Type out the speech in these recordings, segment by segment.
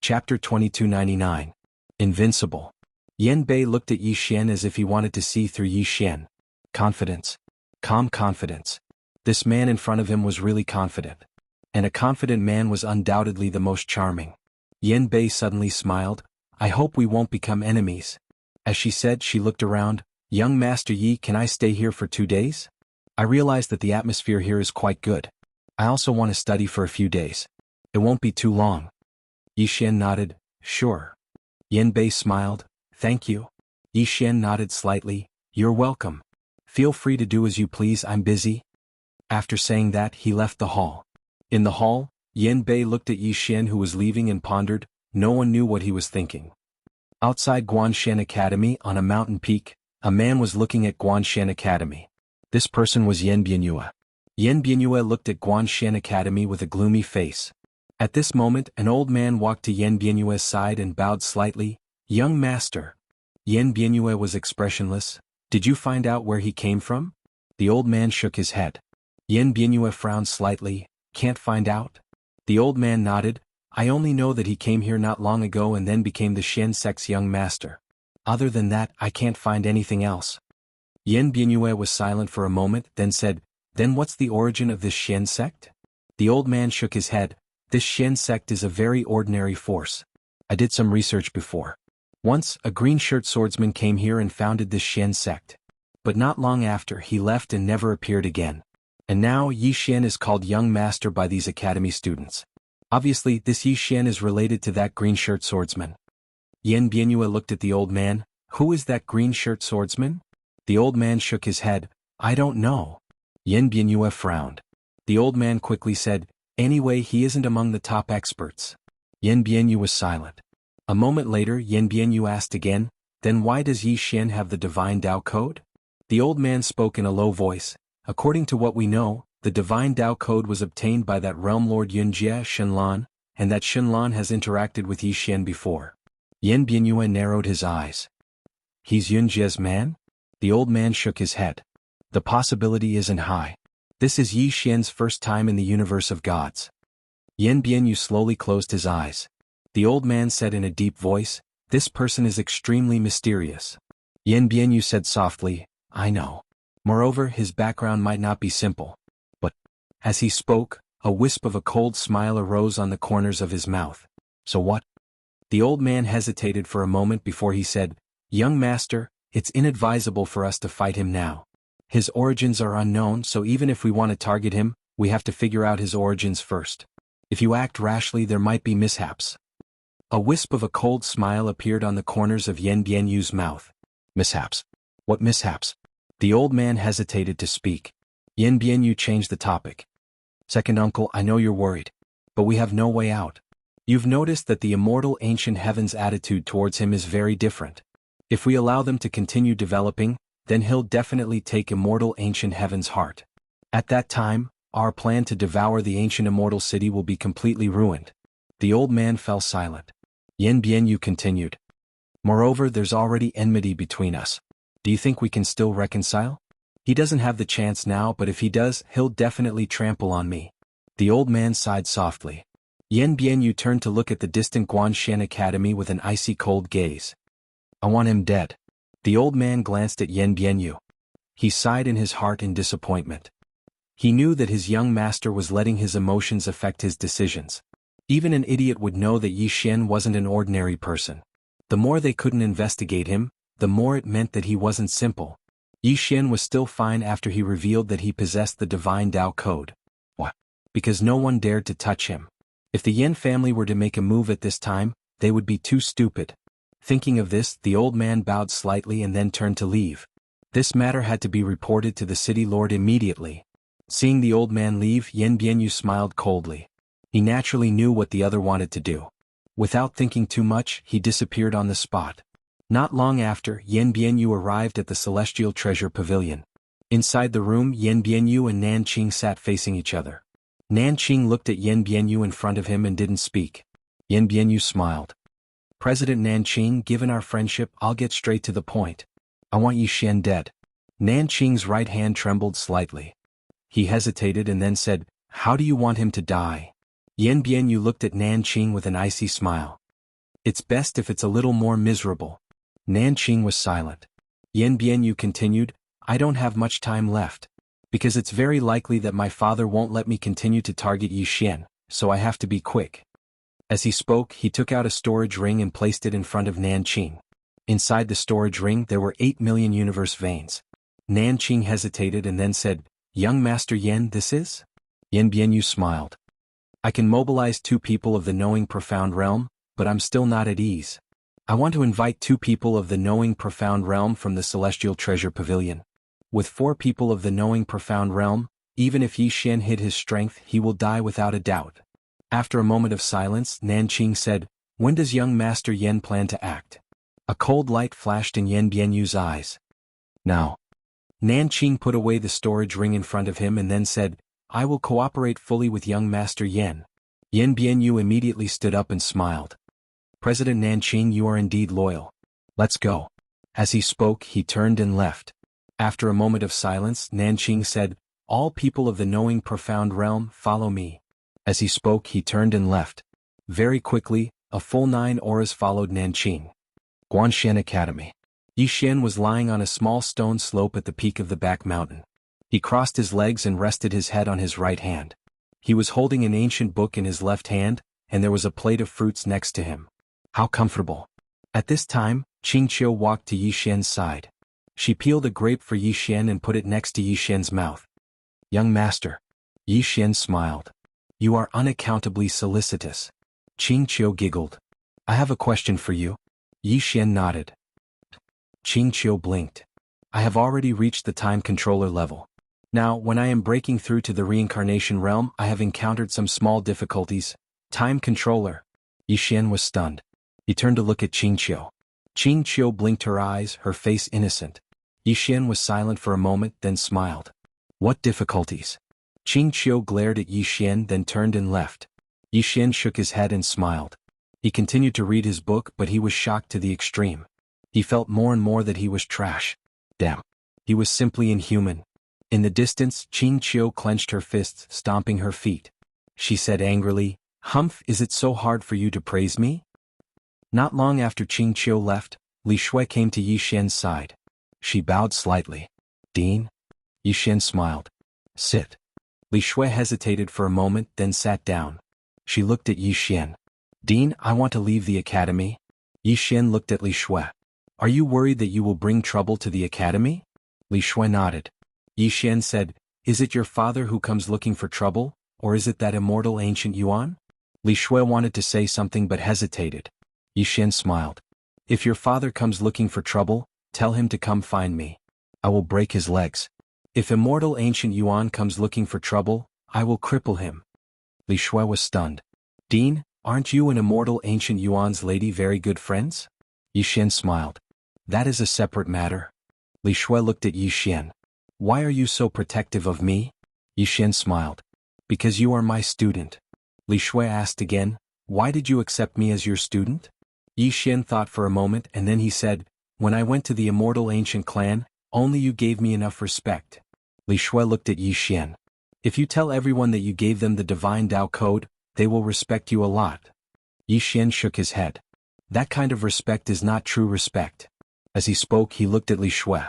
Chapter 2299. Invincible. Yan Bei looked at Yi Xian as if he wanted to see through Yi Xian. Confidence. Calm confidence. This man in front of him was really confident. And a confident man was undoubtedly the most charming. Yan Bei suddenly smiled. I hope we won't become enemies. As she said, she looked around. Young Master Yi, can I stay here for 2 days? I realize that the atmosphere here is quite good. I also want to study for a few days. It won't be too long. Yi Xian nodded. Sure. Yan Bei smiled. Thank you. Yi Xian nodded slightly. You're welcome. Feel free to do as you please, I'm busy. After saying that, he left the hall. In the hall, Yan Bei looked at Yi Xian who was leaving and pondered. No one knew what he was thinking. Outside Guanshan Academy, on a mountain peak, a man was looking at Guanshan Academy. This person was Yan Bianyue. Yan Bianyue looked at Guanshan Academy with a gloomy face. At this moment, an old man walked to Yan Bianyue's side and bowed slightly. Young master. Yan Bianyue was expressionless. Did you find out where he came from? The old man shook his head. Yan Bianyue frowned slightly. Can't find out? The old man nodded. I only know that he came here not long ago and then became the Xian sect's young master. Other than that, I can't find anything else. Yan Bianyue was silent for a moment, then said, Then what's the origin of this Xian sect? The old man shook his head. This Xian sect is a very ordinary force. I did some research before. Once, a green-shirt swordsman came here and founded this Xian sect. But not long after, he left and never appeared again. And now, Yi Xian is called young master by these academy students. Obviously, this Yi Xian is related to that green-shirt swordsman. Yan Bianyue looked at the old man. Who is that green-shirt swordsman? The old man shook his head. I don't know. Yan Bianyue frowned. The old man quickly said, Anyway, he isn't among the top experts. Yan Bianyue was silent. A moment later, Yan Bianyue asked again, Then why does Yi Xian have the Divine Tao Code? The old man spoke in a low voice. According to what we know, the Divine Tao Code was obtained by that realm lord Yunjie Shenlan, and that Shenlan has interacted with Yi Xian before. Yan Bianyue narrowed his eyes. He's Yunjie's man? The old man shook his head. The possibility isn't high. This is Yi Xian's first time in the universe of gods. Yan Bianyue slowly closed his eyes. The old man said in a deep voice, This person is extremely mysterious. Yan Bianyue said softly, I know. Moreover, his background might not be simple. But, as he spoke, a wisp of a cold smile arose on the corners of his mouth. So what? The old man hesitated for a moment before he said, Young master, it's inadvisable for us to fight him now. His origins are unknown, so even if we want to target him, we have to figure out his origins first. If you act rashly, there might be mishaps. A wisp of a cold smile appeared on the corners of Yan Bianyue's mouth. Mishaps? What mishaps? The old man hesitated to speak. Yan Bianyue changed the topic. Second uncle, I know you're worried. But we have no way out. You've noticed that the immortal ancient heaven's attitude towards him is very different. If we allow them to continue developing, then he'll definitely take immortal ancient heaven's heart. At that time, our plan to devour the ancient immortal city will be completely ruined. The old man fell silent. Yan Bianyue continued. Moreover, there's already enmity between us. Do you think we can still reconcile? He doesn't have the chance now, but if he does, he'll definitely trample on me. The old man sighed softly. Yan Bianyue turned to look at the distant Guanshan Academy with an icy cold gaze. I want him dead. The old man glanced at Yan Bianyue. He sighed in his heart in disappointment. He knew that his young master was letting his emotions affect his decisions. Even an idiot would know that Yi Xian wasn't an ordinary person. The more they couldn't investigate him, the more it meant that he wasn't simple. Yi Xian was still fine after he revealed that he possessed the Divine Tao Code. What? Because no one dared to touch him. If the Yan family were to make a move at this time, they would be too stupid. Thinking of this, the old man bowed slightly and then turned to leave. This matter had to be reported to the city lord immediately. Seeing the old man leave, Yan Bianyue smiled coldly. He naturally knew what the other wanted to do. Without thinking too much, he disappeared on the spot. Not long after, Yan Bianyue arrived at the Celestial Treasure Pavilion. Inside the room, Yan Bianyue and Nanqing sat facing each other. Nanqing looked at Yan Bianyue in front of him and didn't speak. Yan Bianyue smiled. President Nanqing, given our friendship, I'll get straight to the point. I want Yi Xian dead. Nanqing's right hand trembled slightly. He hesitated and then said, How do you want him to die? Yan Bianyue looked at Nanqing with an icy smile. It's best if it's a little more miserable. Nanqing was silent. Yan Bianyu continued, I don't have much time left. Because it's very likely that my father won't let me continue to target Yi Xian, so I have to be quick. As he spoke, he took out a storage ring and placed it in front of Nanqing. Inside the storage ring there were 8 million universe veins. Nanqing hesitated and then said, Young Master Yan, this is? Yan Bianyu smiled. I can mobilize 2 people of the knowing profound realm, but I'm still not at ease. I want to invite 2 people of the knowing profound realm from the Celestial Treasure Pavilion. With 4 people of the knowing profound realm, even if Yi Xian hid his strength, he will die without a doubt. After a moment of silence, Nanqing said, When does young Master Yan plan to act? A cold light flashed in Yan Bianyu's eyes. Now. Nanqing put away the storage ring in front of him and then said, I will cooperate fully with young Master Yan. Yan Bianyu immediately stood up and smiled. President Nanqing, you are indeed loyal. Let's go. As he spoke, he turned and left. After a moment of silence, Nanqing said, All people of the knowing profound realm, follow me. As he spoke, he turned and left. Very quickly, a full 9 auras followed Nanqing. Guanshan Academy. Yi Xian was lying on a small stone slope at the peak of the back mountain. He crossed his legs and rested his head on his right hand. He was holding an ancient book in his left hand, and there was a plate of fruits next to him. How comfortable. At this time, Qingqiu walked to Yi Xian's side. She peeled a grape for Yi Xian and put it next to Yi Xian's mouth. Young master. Yi Xian smiled. You are unaccountably solicitous. Qingqiu giggled. I have a question for you. Yi Xian nodded. Qingqiu blinked. I have already reached the time controller level. Now, when I am breaking through to the reincarnation realm, I have encountered some small difficulties. Time controller. Yi Xian was stunned. He turned to look at Qingqiu. Qingqiu blinked her eyes, her face innocent. Yi Xian was silent for a moment, then smiled. What difficulties? Qingqiu glared at Yi Xian, then turned and left. Yi Xian shook his head and smiled. He continued to read his book, but he was shocked to the extreme. He felt more and more that he was trash. Damn. He was simply inhuman. In the distance, Qingqiu clenched her fists, stomping her feet. She said angrily, Humph, is it so hard for you to praise me? Not long after Qingqiu left, Li Shui came to Yi Xian's side. She bowed slightly. Dean? Yi Xian smiled. Sit. Li Shui hesitated for a moment, then sat down. She looked at Yi Xian. Dean, I want to leave the academy. Yi Xian looked at Li Shui. Are you worried that you will bring trouble to the academy? Li Shui nodded. Yi Xian said, Is it your father who comes looking for trouble, or is it that immortal ancient Yuan? Li Shui wanted to say something but hesitated. Yi Xian smiled. If your father comes looking for trouble, tell him to come find me. I will break his legs. If immortal ancient Yuan comes looking for trouble, I will cripple him. Li Shui was stunned. Dean, aren't you and immortal ancient Yuan's lady very good friends? Yi Xian smiled. That is a separate matter. Li Shui looked at Yi Xian. Why are you so protective of me? Yi Xian smiled. Because you are my student. Li Shui asked again, Why did you accept me as your student? Yi Xian thought for a moment and then he said, When I went to the immortal ancient clan, only you gave me enough respect. Li Shui looked at Yi Xian. If you tell everyone that you gave them the divine Tao code, they will respect you a lot. Yi Xian shook his head. That kind of respect is not true respect. As he spoke, he looked at Li Shui.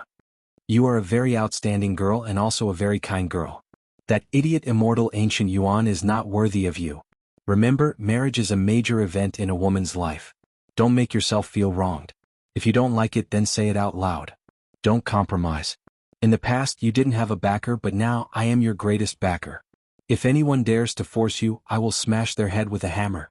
You are a very outstanding girl and also a very kind girl. That idiot immortal ancient Yuan is not worthy of you. Remember, marriage is a major event in a woman's life. Don't make yourself feel wronged. If you don't like it, then say it out loud. Don't compromise. In the past you didn't have a backer, but now I am your greatest backer. If anyone dares to force you, I will smash their head with a hammer.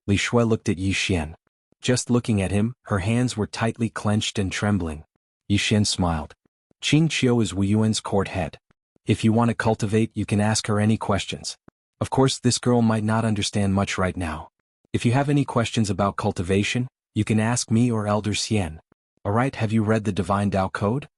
Li Shui looked at Yi Xian. Just looking at him, her hands were tightly clenched and trembling. Yi Xian smiled. Qingqiu is Wu Yuan's court head. If you want to cultivate, you can ask her any questions. Of course, this girl might not understand much right now. If you have any questions about cultivation, you can ask me or Elder Xian. Alright, have you read the Divine Tao Code?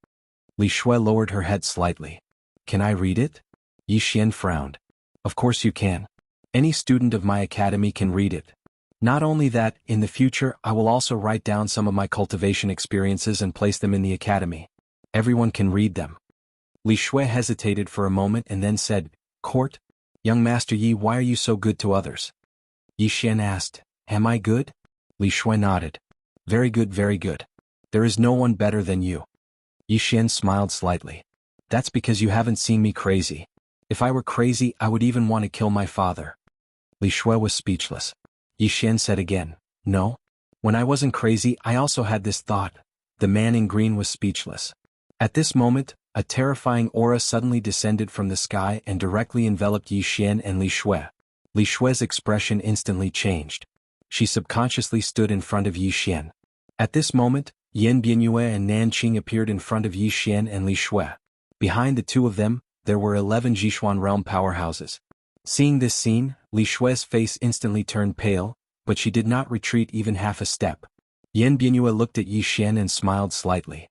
Li Shui lowered her head slightly. Can I read it? Yi Xian frowned. Of course you can. Any student of my academy can read it. Not only that, in the future I will also write down some of my cultivation experiences and place them in the academy. Everyone can read them. Li Shui hesitated for a moment and then said, Court? Young Master Yi, why are you so good to others? Yi Xian asked, Am I good? Li Shui nodded. Very good, very good. There is no one better than you. Yi Xian smiled slightly. That's because you haven't seen me crazy. If I were crazy, I would even want to kill my father. Li Shui was speechless. Yi Xian said again, no? When I wasn't crazy, I also had this thought. The man in green was speechless. At this moment, a terrifying aura suddenly descended from the sky and directly enveloped Yi Xian and Li Shui. Li Shui's expression instantly changed. She subconsciously stood in front of Yi Xian. At this moment, Yan Bianyue and Nanqing appeared in front of Yi Xian and Li Shui. Behind the two of them, there were 11 Jishuan realm powerhouses. Seeing this scene, Li Shui's face instantly turned pale, but she did not retreat even half a step. Yan Bianyue looked at Yi Xian and smiled slightly.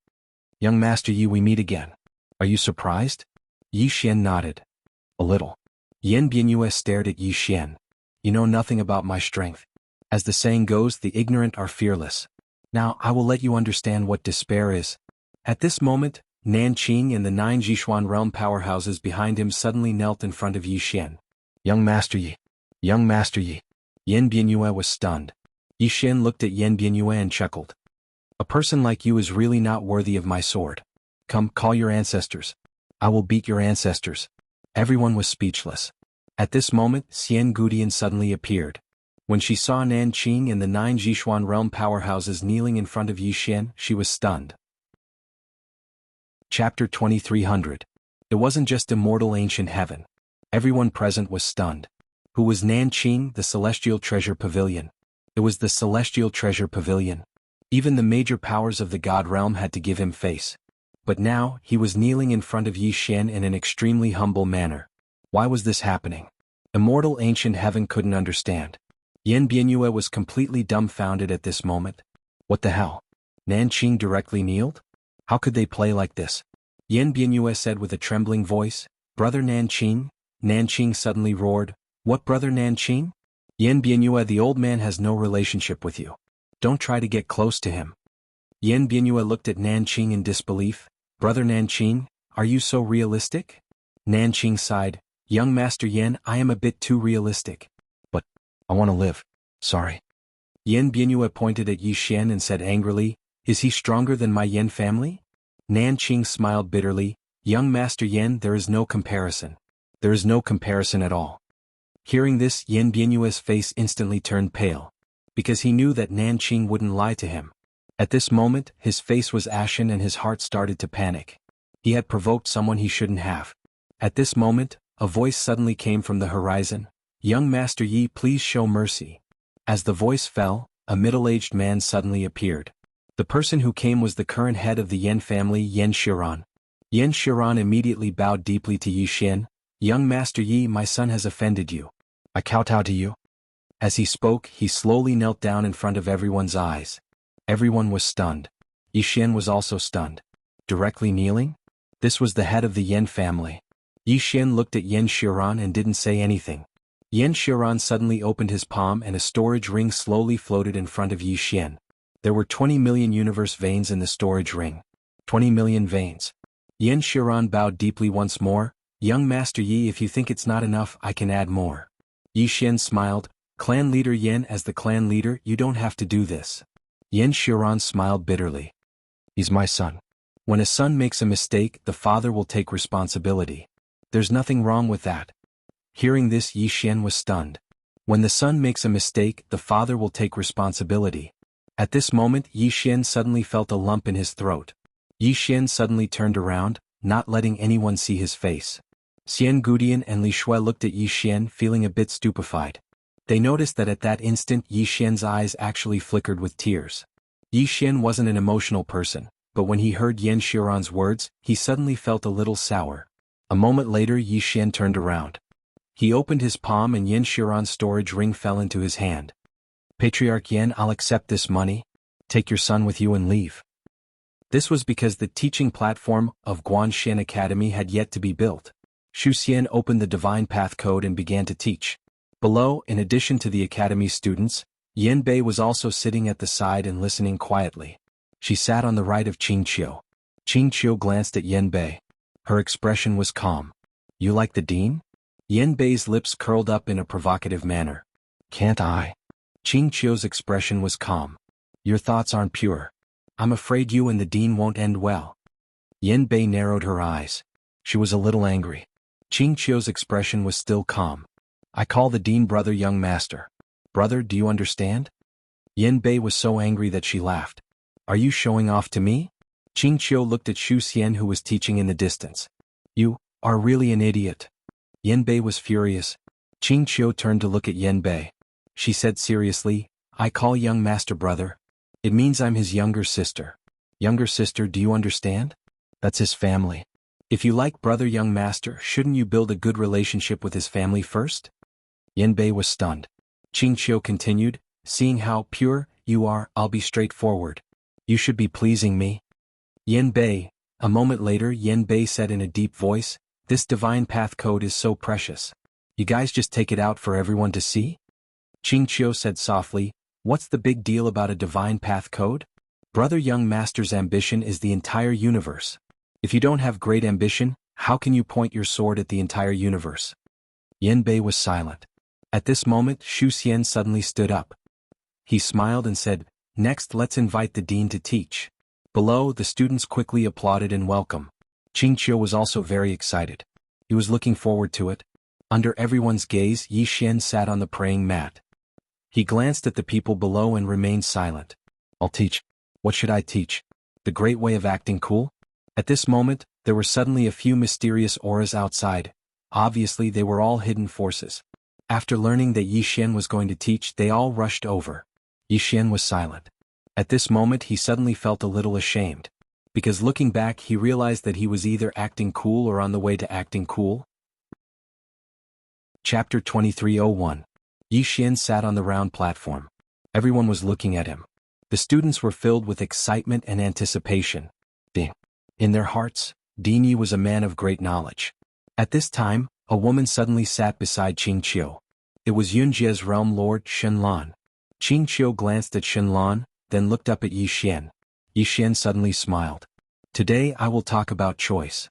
Young Master Yi, we meet again. Are you surprised? Yi Xian nodded. A little. Yan Bianyue stared at Yi Xian. You know nothing about my strength. As the saying goes, the ignorant are fearless. Now I will let you understand what despair is. At this moment, Nanqing and the 9 Jishuan realm powerhouses behind him suddenly knelt in front of Yi Xian. Young Master Yi. Young Master Yi. Yan Bianyue was stunned. Yi Xian looked at Yan Bianyue and chuckled. A person like you is really not worthy of my sword. Come, call your ancestors. I will beat your ancestors. Everyone was speechless. At this moment, Xian Gudian suddenly appeared. When she saw Nanqing and the 9 Jishuan realm powerhouses kneeling in front of Yi Xian, she was stunned. Chapter 2300. It wasn't just immortal ancient heaven. Everyone present was stunned. Who was Nanqing, the Celestial Treasure Pavilion? It was the Celestial Treasure Pavilion. Even the major powers of the God realm had to give him face. But now, he was kneeling in front of Yi Xian in an extremely humble manner. Why was this happening? Immortal ancient heaven couldn't understand. Yan Bianyue was completely dumbfounded at this moment. What the hell? Nanqing directly kneeled? How could they play like this? Yan Bianyue said with a trembling voice, Brother Nanqing? Nanqing suddenly roared, What brother Nanqing? Yan Bianyue, the old man has no relationship with you. Don't try to get close to him. Yan Bianyue looked at Nanqing in disbelief. Brother Nanqing, are you so realistic? Nanqing sighed, Young Master Yan, I am a bit too realistic. But, I want to live. Sorry. Yan Bianyue pointed at Yi Xian and said angrily, Is he stronger than my Yan family? Nanqing smiled bitterly, Young Master Yan, there is no comparison. There is no comparison at all. Hearing this, Yan Bianyue's face instantly turned pale. Because he knew that Nanqing wouldn't lie to him. At this moment, his face was ashen and his heart started to panic. He had provoked someone he shouldn't have. At this moment, a voice suddenly came from the horizon. Young Master Yi, please show mercy. As the voice fell, a middle-aged man suddenly appeared. The person who came was the current head of the Yan family, Yan Shiran. Yan Shiran immediately bowed deeply to Yi Xian. Young Master Yi, my son has offended you. I kowtow to you. As he spoke, he slowly knelt down in front of everyone's eyes. Everyone was stunned. Yi Xian was also stunned. Directly kneeling? This was the head of the Yan family. Yi Xian looked at Yan Shiran and didn't say anything. Yan Shiran suddenly opened his palm and a storage ring slowly floated in front of Yi Xian. There were 20 million universe veins in the storage ring. 20 million veins. Yan Shiran bowed deeply once more. Young Master Yi, if you think it's not enough, I can add more. Yi Xian smiled. Clan leader Yan, as the clan leader, you don't have to do this. Yan Shiran smiled bitterly. He's my son. When a son makes a mistake, the father will take responsibility. There's nothing wrong with that. Hearing this, Yi Xian was stunned. When the son makes a mistake, the father will take responsibility. At this moment, Yi Xian suddenly felt a lump in his throat. Yi Xian suddenly turned around, not letting anyone see his face. Xian Gudian and Li Shui looked at Yi Xian, feeling a bit stupefied. They noticed that at that instant Yi Xian's eyes actually flickered with tears. Yi Xian wasn't an emotional person, but when he heard Yan Shiran's words, he suddenly felt a little sour. A moment later, Yi Xian turned around. He opened his palm and Yan Shiran's storage ring fell into his hand. Patriarch Yan, I'll accept this money. Take your son with you and leave. This was because the teaching platform of Guanxian Academy had yet to be built. Shu Xian opened the Divine Path Code and began to teach. Below, in addition to the academy's students, Yan Bei was also sitting at the side and listening quietly. She sat on the right of Qing Qiu. Qing Qiu glanced at Yan Bei. Her expression was calm. You like the dean? Yan Bei's lips curled up in a provocative manner. Can't I? Qing Qiu's expression was calm. Your thoughts aren't pure. I'm afraid you and the dean won't end well. Yan Bei narrowed her eyes. She was a little angry. Qing Qiu's expression was still calm. I call the dean brother, young master. Brother, do you understand? Yan Bei was so angry that she laughed. Are you showing off to me? Qing Qiu looked at Xu Xian, who was teaching in the distance. You are really an idiot. Yan Bei was furious. Qing Qiu turned to look at Yan Bei. She said seriously, I call young master brother. It means I'm his younger sister. Younger sister, do you understand? That's his family. If you like brother young master, shouldn't you build a good relationship with his family first? Yan Bei was stunned. Qing Qiu continued, seeing how pure you are, I'll be straightforward. You should be pleasing me. Yan Bei. A moment later, Yan Bei said in a deep voice, this divine path code is so precious. You guys just take it out for everyone to see? Qing Qiu said softly, what's the big deal about a divine path code? Brother young master's ambition is the entire universe. If you don't have great ambition, how can you point your sword at the entire universe? Yan Bei was silent. At this moment, Xu Xian suddenly stood up. He smiled and said, next let's invite the dean to teach. Below, the students quickly applauded in welcome. Qing Qiu was also very excited. He was looking forward to it. Under everyone's gaze, Yi Xian sat on the praying mat. He glanced at the people below and remained silent. I'll teach. What should I teach? The great way of acting cool? At this moment, there were suddenly a few mysterious auras outside. Obviously, they were all hidden forces. After learning that Yi Xian was going to teach, they all rushed over. Yi Xian was silent. At this moment, he suddenly felt a little ashamed. Because looking back, he realized that he was either acting cool or on the way to acting cool. Chapter 2301. Yi Xian sat on the round platform. Everyone was looking at him. The students were filled with excitement and anticipation. In their hearts, Dean Yi was a man of great knowledge. At this time, a woman suddenly sat beside Qing Qiu. It was Yunjie's realm lord, Shen Lan. Qing Qiu glanced at Shen Lan, then looked up at Yi Xian. Yi Xian suddenly smiled. Today I will talk about choice.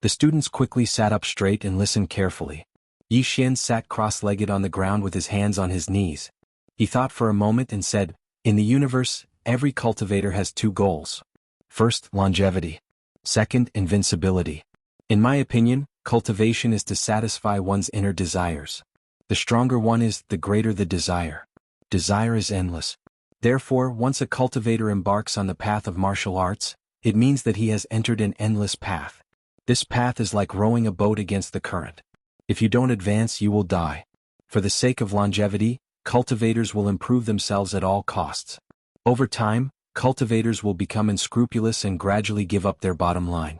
The students quickly sat up straight and listened carefully. Yi Xian sat cross-legged on the ground with his hands on his knees. He thought for a moment and said, in the universe, every cultivator has two goals. First, longevity. Second, invincibility. In my opinion, cultivation is to satisfy one's inner desires. The stronger one is, the greater the desire. Desire is endless. Therefore, once a cultivator embarks on the path of martial arts, it means that he has entered an endless path. This path is like rowing a boat against the current. If you don't advance, you will die. For the sake of longevity, cultivators will improve themselves at all costs. Over time, cultivators will become unscrupulous and gradually give up their bottom line.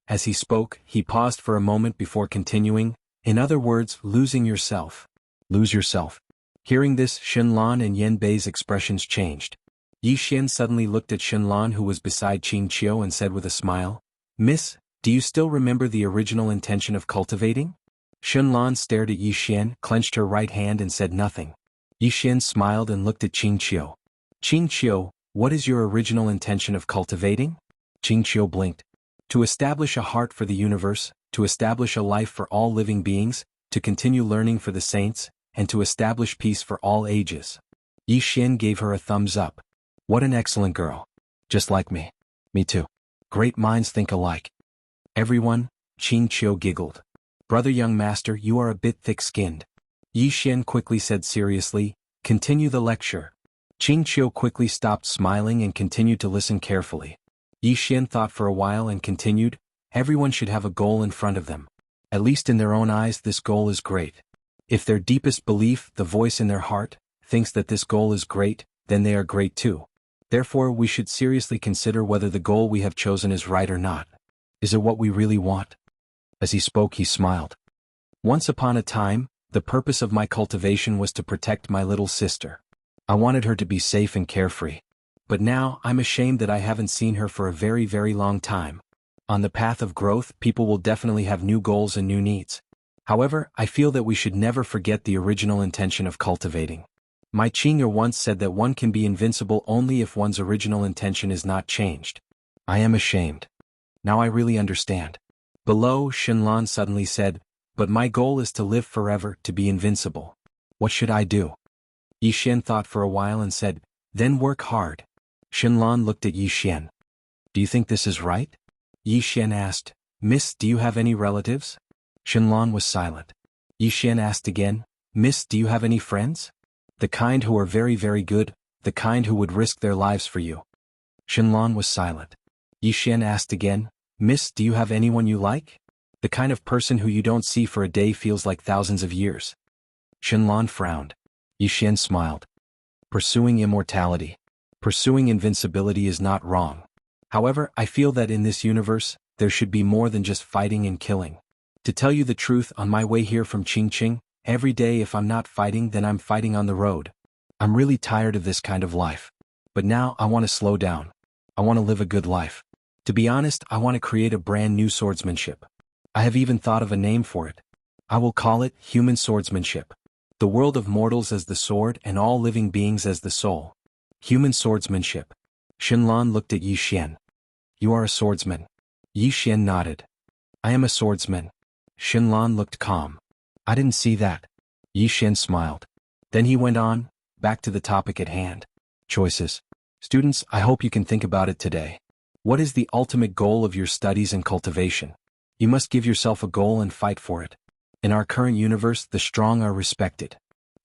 As he spoke, he paused for a moment before continuing, in other words, losing yourself. Lose yourself. Hearing this, Shen Lan and Yan Bei's expressions changed. Yi Xian suddenly looked at Shen Lan, who was beside Qing Qiu, and said with a smile, Miss, do you still remember the original intention of cultivating? Shen Lan stared at Yi Xian, clenched her right hand and said nothing. Yi Xian smiled and looked at Qing Qiu. Qing Qiu, what is your original intention of cultivating? Qing Qiu blinked. To establish a heart for the universe, to establish a life for all living beings, to continue learning for the saints, and to establish peace for all ages. Yi Xian gave her a thumbs up. What an excellent girl. Just like me. Me too. Great minds think alike. Everyone, Qing Qiu giggled. Brother young master, you are a bit thick-skinned. Yi Xian quickly said seriously, continue the lecture. Qing Qiu quickly stopped smiling and continued to listen carefully. Yi Xian thought for a while and continued, everyone should have a goal in front of them. At least in their own eyes, this goal is great. If their deepest belief, the voice in their heart, thinks that this goal is great, then they are great too. Therefore, we should seriously consider whether the goal we have chosen is right or not. Is it what we really want? As he spoke, he smiled. Once upon a time, the purpose of my cultivation was to protect my little sister. I wanted her to be safe and carefree. But now, I'm ashamed that I haven't seen her for a very, very long time. On the path of growth, people will definitely have new goals and new needs. However, I feel that we should never forget the original intention of cultivating. My Qing'er once said that one can be invincible only if one's original intention is not changed. I am ashamed. Now I really understand. Below, Shen Lan suddenly said, but my goal is to live forever, to be invincible. What should I do? Yi Xian thought for a while and said, then work hard. Shenlan looked at Yi Xian. Do you think this is right? Yi Xian asked, Miss, do you have any relatives? Shenlan was silent. Yi Xian asked again, Miss, do you have any friends? The kind who are very, very good, the kind who would risk their lives for you. Shenlan was silent. Yi Xian asked again, Miss, do you have anyone you like? The kind of person who you don't see for a day feels like thousands of years. Shenlan frowned. Yi Xian smiled. Pursuing immortality. Pursuing invincibility is not wrong. However, I feel that in this universe, there should be more than just fighting and killing. To tell you the truth, on my way here from Qingqing, every day if I'm not fighting then I'm fighting on the road. I'm really tired of this kind of life. But now I want to slow down. I want to live a good life. To be honest, I want to create a brand new swordsmanship. I have even thought of a name for it. I will call it human swordsmanship. The world of mortals as the sword and all living beings as the soul. Human swordsmanship. Shenlan looked at Yi Xian. You are a swordsman. Yi Xian nodded. I am a swordsman. Shenlan looked calm. I didn't see that. Yi Xian smiled. Then he went on, back to the topic at hand. Choices. Students, I hope you can think about it today. What is the ultimate goal of your studies and cultivation? You must give yourself a goal and fight for it. In our current universe, the strong are respected.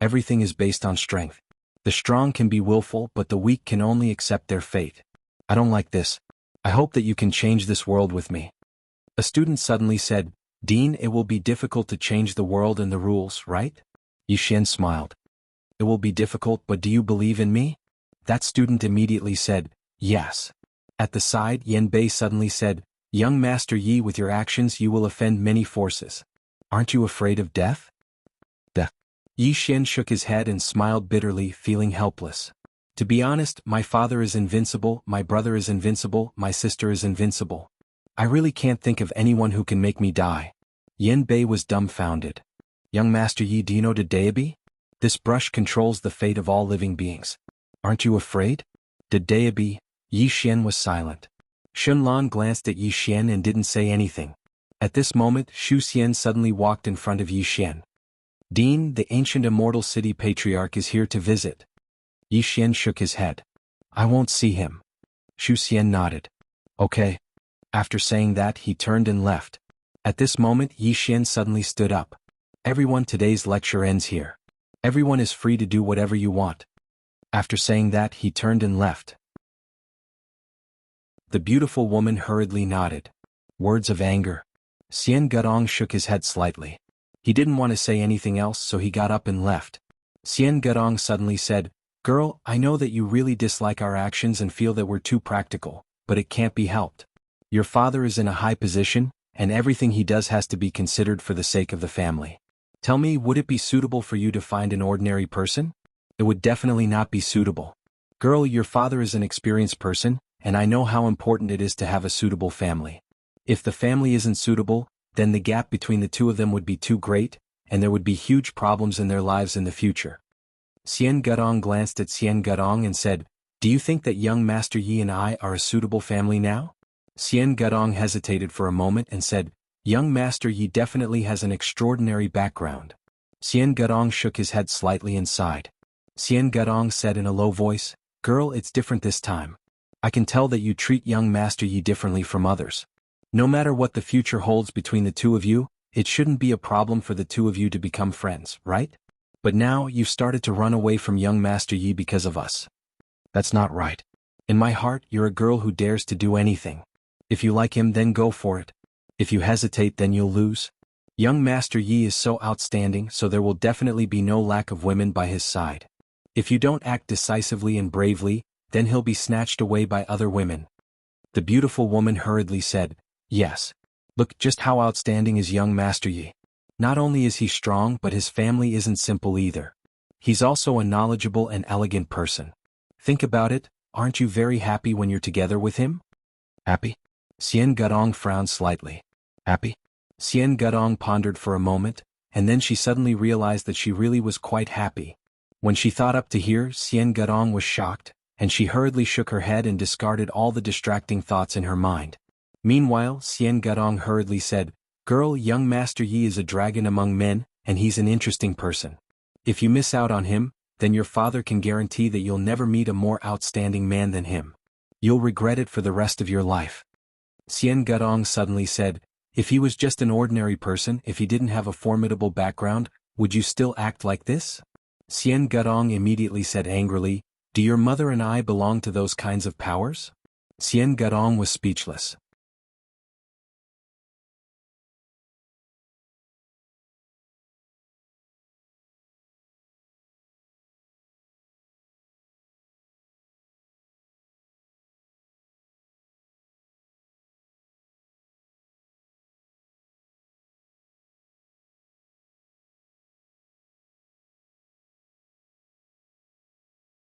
Everything is based on strength. The strong can be willful, but the weak can only accept their fate. I don't like this. I hope that you can change this world with me. A student suddenly said, Dean, it will be difficult to change the world and the rules, right? Yi Xian smiled. It will be difficult, but do you believe in me? That student immediately said, yes. At the side, Yan Bei suddenly said, Young Master Yi, with your actions you will offend many forces. Aren't you afraid of death? Death. Yi Xian shook his head and smiled bitterly, feeling helpless. To be honest, my father is invincible, my brother is invincible, my sister is invincible. I really can't think of anyone who can make me die. Yan Bei was dumbfounded. Young Master Yi, do you know the Deity? This brush controls the fate of all living beings. Aren't you afraid? The Deity. Yi Xian was silent. Shenlan glanced at Yi Xian and didn't say anything. At this moment, Xu Xian suddenly walked in front of Yi Xian. Dean, the ancient immortal city patriarch is here to visit. Yi Xian shook his head. I won't see him. Xu Xian nodded. Okay. After saying that, he turned and left. At this moment, Yi Xian suddenly stood up. Everyone, today's lecture ends here. Everyone is free to do whatever you want. After saying that, he turned and left. The beautiful woman hurriedly nodded. Words of anger. Xian Gudong shook his head slightly. He didn't want to say anything else, so he got up and left. Xian Gudong suddenly said, Girl, I know that you really dislike our actions and feel that we're too practical, but it can't be helped. Your father is in a high position, and everything he does has to be considered for the sake of the family. Tell me, would it be suitable for you to find an ordinary person? It would definitely not be suitable. Girl, your father is an experienced person, and I know how important it is to have a suitable family. If the family isn't suitable, then the gap between the two of them would be too great, and there would be huge problems in their lives in the future. Xian Gudong glanced at Xian Gudong and said, Do you think that young Master Yi and I are a suitable family now? Xian Gudong hesitated for a moment and said, Young Master Yi definitely has an extraordinary background. Xian Gudong shook his head slightly and sighed. Xian Gudong said in a low voice, Girl, it's different this time. I can tell that you treat young Master Yi differently from others. No matter what the future holds between the two of you, it shouldn't be a problem for the two of you to become friends, right? But now, you've started to run away from young Master Yi because of us. That's not right. In my heart, you're a girl who dares to do anything. If you like him, then go for it. If you hesitate, then you'll lose. Young Master Yi is so outstanding, so there will definitely be no lack of women by his side. If you don't act decisively and bravely, then he'll be snatched away by other women. The beautiful woman hurriedly said, Yes. Look just how outstanding is young Master Yi. Not only is he strong, but his family isn't simple either. He's also a knowledgeable and elegant person. Think about it, aren't you very happy when you're together with him? Happy? Xian Gudong frowned slightly. Happy? Xian Gudong pondered for a moment, and then she suddenly realized that she really was quite happy. When she thought up to here, Xian Gudong was shocked, and she hurriedly shook her head and discarded all the distracting thoughts in her mind. Meanwhile, Xian Gudong hurriedly said, Girl, young Master Yi is a dragon among men, and he's an interesting person. If you miss out on him, then your father can guarantee that you'll never meet a more outstanding man than him. You'll regret it for the rest of your life. Xian Gudong suddenly said, if he was just an ordinary person, if he didn't have a formidable background, would you still act like this? Xian Gudong immediately said angrily, do your mother and I belong to those kinds of powers? Xian Gudong was speechless.